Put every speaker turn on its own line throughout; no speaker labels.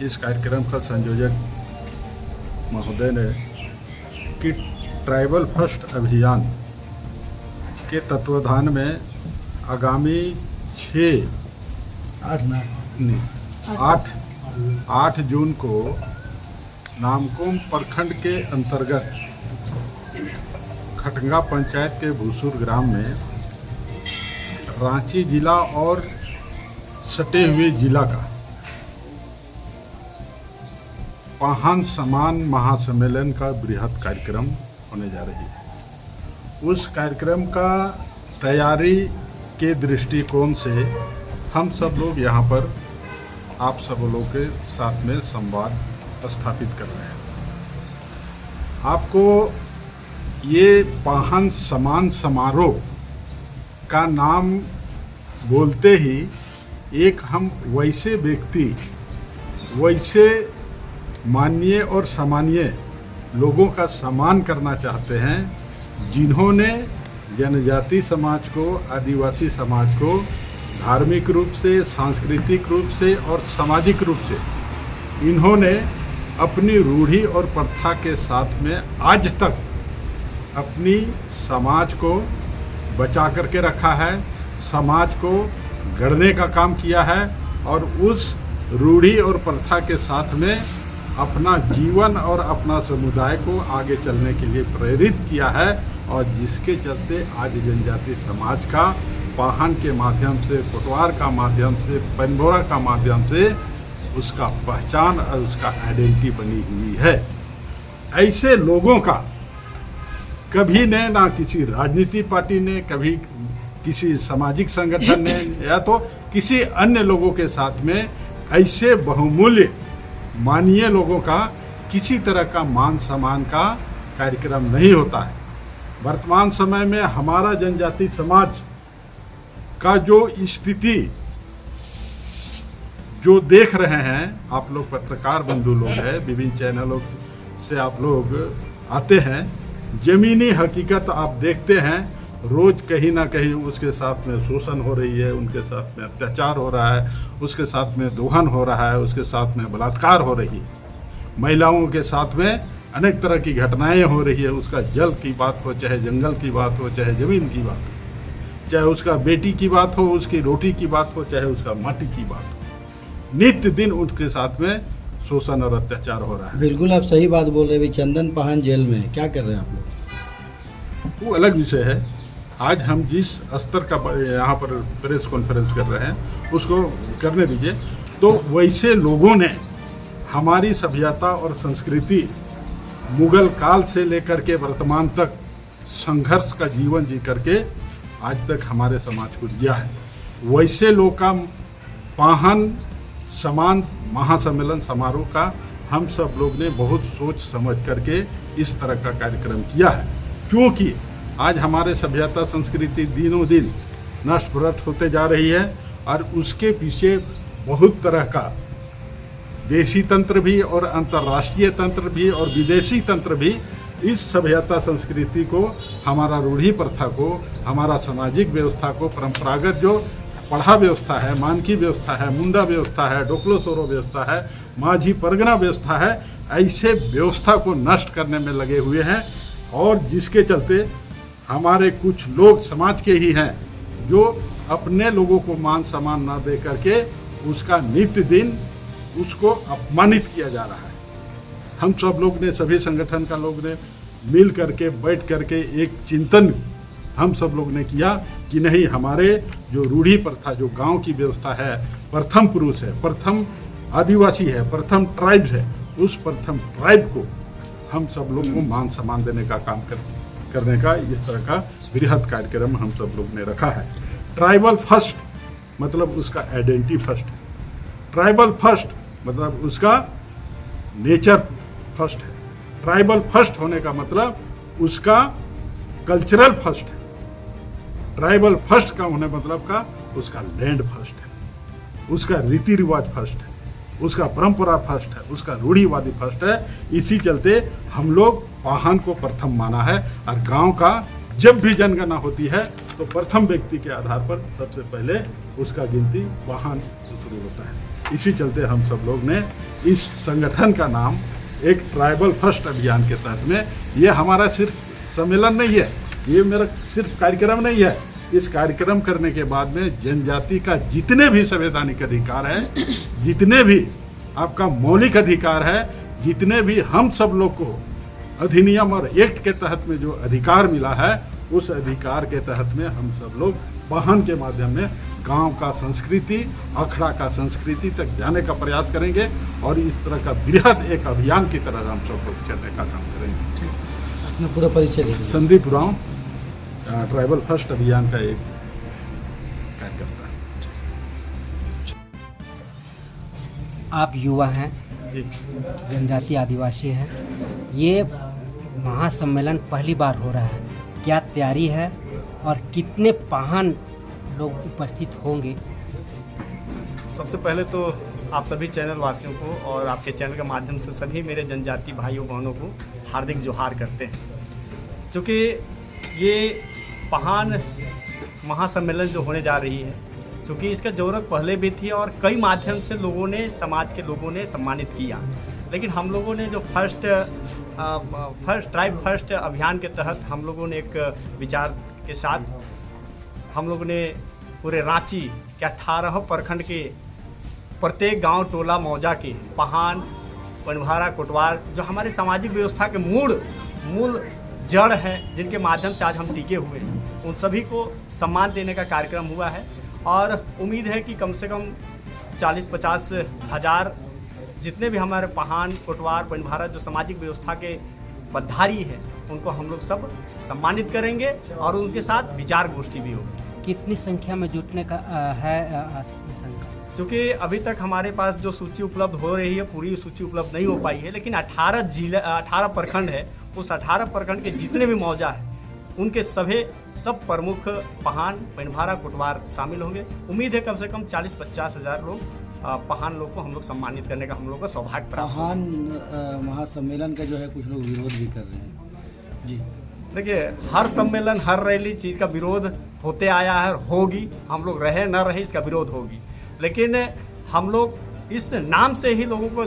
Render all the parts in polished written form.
इस कार्यक्रम का संयोजक महोदय ने कि ट्राइबल फर्स्ट अभियान के तत्वाधान में आगामी 8 जून को नामकुम प्रखंड के अंतर्गत खटंगा पंचायत के भूसुर ग्राम में रांची जिला और सटे हुए जिला का पाहन समान महासम्मेलन का बृहद कार्यक्रम होने जा रही है। उस कार्यक्रम का तैयारी के दृष्टिकोण से हम सब लोग यहाँ पर आप सब लोगों के साथ में संवाद स्थापित कर रहे हैं। आपको ये पाहन समान समारोह का नाम बोलते ही एक हम वैसे व्यक्ति, वैसे माननीय और सम्मानीय लोगों का सम्मान करना चाहते हैं जिन्होंने जनजाति समाज को, आदिवासी समाज को धार्मिक रूप से, सांस्कृतिक रूप से और सामाजिक रूप से इन्होंने अपनी रूढ़ी और प्रथा के साथ में आज तक अपनी समाज को बचा करके रखा है, समाज को गढ़ने का काम किया है और उस रूढ़ी और प्रथा के साथ में अपना जीवन और अपना समुदाय को आगे चलने के लिए प्रेरित किया है और जिसके चलते आज जनजाति समाज का पाहन के माध्यम से, पटवार का माध्यम से, पेंबोरा का माध्यम से उसका पहचान और उसका आइडेंटिटी बनी हुई है। ऐसे लोगों का कभी ने ना किसी राजनीति पार्टी ने, कभी किसी सामाजिक संगठन ने या तो किसी अन्य लोगों के साथ में ऐसे बहुमूल्य माननीय लोगों का किसी तरह का मान सम्मान का कार्यक्रम नहीं होता है। वर्तमान समय में हमारा जनजाति समाज का जो स्थिति जो देख रहे हैं, आप लोग पत्रकार बंधु लोग हैं, विभिन्न चैनलों से आप लोग आते हैं, जमीनी हकीकत आप देखते हैं। रोज कहीं ना कहीं उसके साथ में शोषण हो रही है, उनके साथ में अत्याचार हो रहा है, उसके साथ में दोहन हो रहा है, उसके साथ में बलात्कार हो रही है, महिलाओं के साथ में अनेक तरह की घटनाएं हो रही है। उसका जल की बात हो, चाहे जंगल की बात हो, चाहे ज़मीन की बात हो, चाहे उसका बेटी की बात हो, उसकी रोटी की बात हो, चाहे उसका माटी की बात हो, नित्य दिन उनके साथ में शोषण और अत्याचार हो रहा है।
बिल्कुल आप सही बात बोल रहे हैं। चंदन पाहन जेल में क्या कर रहे हैं आप लोग?
वो अलग विषय है। आज हम जिस स्तर का यहाँ पर प्रेस कॉन्फ्रेंस कर रहे हैं उसको करने दीजिए। तो वैसे लोगों ने हमारी सभ्यता और संस्कृति मुगल काल से लेकर के वर्तमान तक संघर्ष का जीवन जी करके आज तक हमारे समाज को दिया है। वैसे लोग का पाहन समान महासम्मेलन समारोह का हम सब लोग ने बहुत सोच समझ करके इस तरह का कार्यक्रम किया है, क्योंकि आज हमारे सभ्यता संस्कृति दिनों दिन नष्ट भ्रष्ट होते जा रही है और उसके पीछे बहुत तरह का देशी तंत्र भी और अंतर्राष्ट्रीय तंत्र भी और विदेशी तंत्र भी इस सभ्यता संस्कृति को, हमारा रूढ़ी प्रथा को, हमारा सामाजिक व्यवस्था को, परंपरागत जो पढ़ा व्यवस्था है, मानकी व्यवस्था है, मुंडा व्यवस्था है, डोकलो सोरो व्यवस्था है, माझी परगना व्यवस्था है, ऐसे व्यवस्था को नष्ट करने में लगे हुए हैं। और जिसके चलते हमारे कुछ लोग समाज के ही हैं जो अपने लोगों को मान सम्मान ना दे करके उसका नित्य दिन उसको अपमानित किया जा रहा है। हम सब लोग ने, सभी संगठन का लोग ने मिल करके बैठ करके एक चिंतन हम सब लोग ने किया कि नहीं, हमारे जो रूढ़ी प्रथा, जो गांव की व्यवस्था है, प्रथम पुरुष है, प्रथम आदिवासी है, प्रथम ट्राइब है, उस प्रथम ट्राइब को हम सब लोग को मान सम्मान देने का काम करने का इस तरह का बृहद कार्यक्रम हम सब लोग ने रखा है। ट्राइबल फर्स्ट मतलब उसका आइडेंटिटी फर्स्ट है। ट्राइबल फर्स्ट मतलब उसका नेचर फर्स्ट है। ट्राइबल फर्स्ट होने का मतलब उसका कल्चरल फर्स्ट है। ट्राइबल फर्स्ट का होने मतलब का उसका लैंड फर्स्ट है, उसका रीति रिवाज फर्स्ट है, उसका परंपरा फर्स्ट है, उसका रूढ़िवादी फर्स्ट है। इसी चलते हम लोग पाहन को प्रथम माना है और गांव का जब भी जनगणना होती है तो प्रथम व्यक्ति के आधार पर सबसे पहले उसका गिनती पाहन से शुरू होता है। इसी चलते हम सब लोग ने इस संगठन का नाम एक ट्राइबल फर्स्ट अभियान के तहत में, ये हमारा सिर्फ सम्मेलन नहीं है, ये मेरा सिर्फ कार्यक्रम नहीं है। इस कार्यक्रम करने के बाद में जनजाति का जितने भी संवैधानिक अधिकार है, जितने भी आपका मौलिक अधिकार है, जितने भी हम सब लोग को अधिनियम और एक्ट के तहत में जो अधिकार मिला है, उस अधिकार के तहत में हम सब लोग वाहन के माध्यम में गांव का संस्कृति, अखड़ा का संस्कृति तक जाने का प्रयास करेंगे और इस तरह का बृहद एक अभियान की तरह हम सब लोग चलने का काम करेंगे।
अपना पूरा परिचय दीजिए।
संदीप उरांव, ट्राइबल फर्स्ट अभियान का एक कार्यकर्ता।
आप युवा हैं,
जी,
जनजाति आदिवासी हैं, ये महासम्मेलन पहली बार हो रहा है, क्या तैयारी है और कितने पाहन लोग उपस्थित होंगे?
सबसे पहले तो आप सभी चैनल वासियों को और आपके चैनल के माध्यम से सभी मेरे जनजाति भाइयों बहनों को हार्दिक जोहार करते हैं। क्योंकि ये पाहन महासम्मेलन जो होने जा रही है, क्योंकि इसका ज़रूरत पहले भी थी और कई माध्यम से लोगों ने, समाज के लोगों ने सम्मानित किया, लेकिन हम लोगों ने जो ट्राइब फर्स्ट अभियान के तहत हम लोगों ने एक विचार के साथ हम लोगों ने पूरे रांची के 18 प्रखंड के प्रत्येक गांव, टोला, मौजा के पाहन, पनभारा, कोटवार, जो हमारे सामाजिक व्यवस्था के मूल जड़ हैं, जिनके माध्यम से आज हम टिके हुए हैं, उन सभी को सम्मान देने का कार्यक्रम हुआ है। और उम्मीद है कि कम से कम 40-50 हज़ार जितने भी हमारे पाहन, कोटवार, पनभारा जो सामाजिक व्यवस्था के बधारी हैं, उनको हम लोग सब सम्मानित करेंगे और उनके साथ विचार गोष्ठी भी होगी।
कितनी संख्या में जुटने का है संख्या?
क्योंकि अभी तक हमारे पास जो सूची उपलब्ध हो रही है, पूरी सूची उपलब्ध नहीं हो पाई है, लेकिन 18 प्रखंड है, उस 18 प्रखंड के जितने भी मौजा है, उनके सब प्रमुख पाहन, पनभारा, कोटवार शामिल होंगे। उम्मीद है कम से कम 40-50 हज़ार लोग पाहन लोग को हम लोग सम्मानित करने का हम लोग का सौभाग्य प्राप्त।
पाहन महासम्मेलन का जो है कुछ लोग विरोध भी कर रहे हैं जी।
देखिए, हर सम्मेलन, हर रैली चीज़ का विरोध होते आया है, होगी, हम लोग रहे न रहे इसका विरोध होगी, लेकिन हम लोग इस नाम से ही लोगों को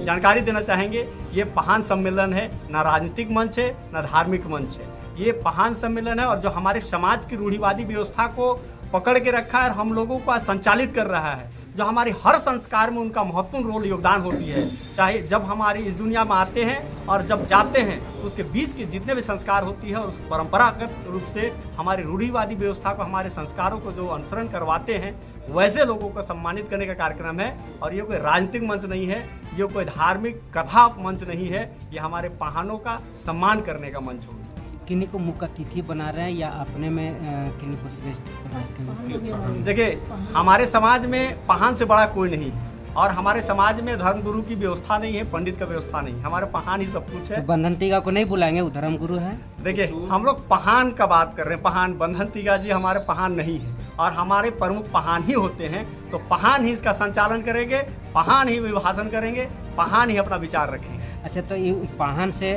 जानकारी देना चाहेंगे, ये पाहन सम्मेलन है, ना राजनीतिक मंच है, ना धार्मिक मंच है, ये पाहन सम्मेलन है और जो हमारे समाज की रूढ़िवादी व्यवस्था को पकड़ के रखा है और हम लोगों को संचालित कर रहा है, जो हमारे हर संस्कार में उनका महत्वपूर्ण रोल योगदान होती है। चाहे जब हमारी इस दुनिया में आते हैं और जब जाते हैं, तो उसके बीच के जितने भी संस्कार होती है, उस परंपरागत रूप से हमारी रूढ़िवादी व्यवस्था को, हमारे संस्कारों को जो अनुसरण करवाते हैं, वैसे लोगों को सम्मानित करने का कार्यक्रम है। और ये कोई राजनीतिक मंच नहीं है, ये कोई धार्मिक कथा मंच नहीं है, ये हमारे पाहनों का सम्मान करने का मंच होगा।
किन्हीं को मुख्य अतिथि बना रहे हैं या अपने में किन्हीं को श्रेष्ठ बना?
देखिए, हमारे समाज में पाहन से बड़ा कोई नहीं है और हमारे समाज में धर्मगुरु की व्यवस्था नहीं है, पंडित का व्यवस्था नहीं, हमारे पाहन ही सब कुछ है।
तो बंधन तीगा को नहीं बुलाएंगे, वो धर्मगुरु है?
देखिए, हम लोग पाहन का बात कर रहे हैं, पाहन, बंधन तीगा जी हमारे पाहन नहीं है और हमारे प्रमुख पाहन ही होते हैं, तो पाहन ही इसका संचालन करेंगे, पाहन ही विभाजन करेंगे, पाहन ही अपना विचार रखेंगे।
अच्छा, तो ये पाहन से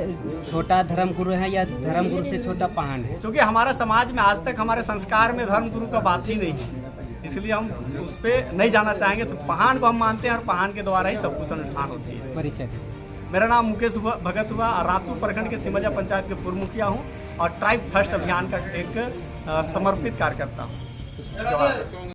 छोटा धर्मगुरु है या धर्मगुरु से छोटा पाहन है?
क्योंकि हमारा समाज में आज तक हमारे संस्कार में धर्मगुरु का बात ही नहीं है, इसलिए हम उस पर नहीं जाना चाहेंगे। पाहन को हम मानते हैं और पाहन के द्वारा ही सब कुछ अनुष्ठान होती है।
परिचय दीजिए।
मेरा नाम मुकेश भगत हुआ, रातू प्रखंड के सिमरिया पंचायत के पूर्व मुखिया हूँ और ट्राइब फर्स्ट अभियान का एक समर्पित कार्यकर्ता हूँ।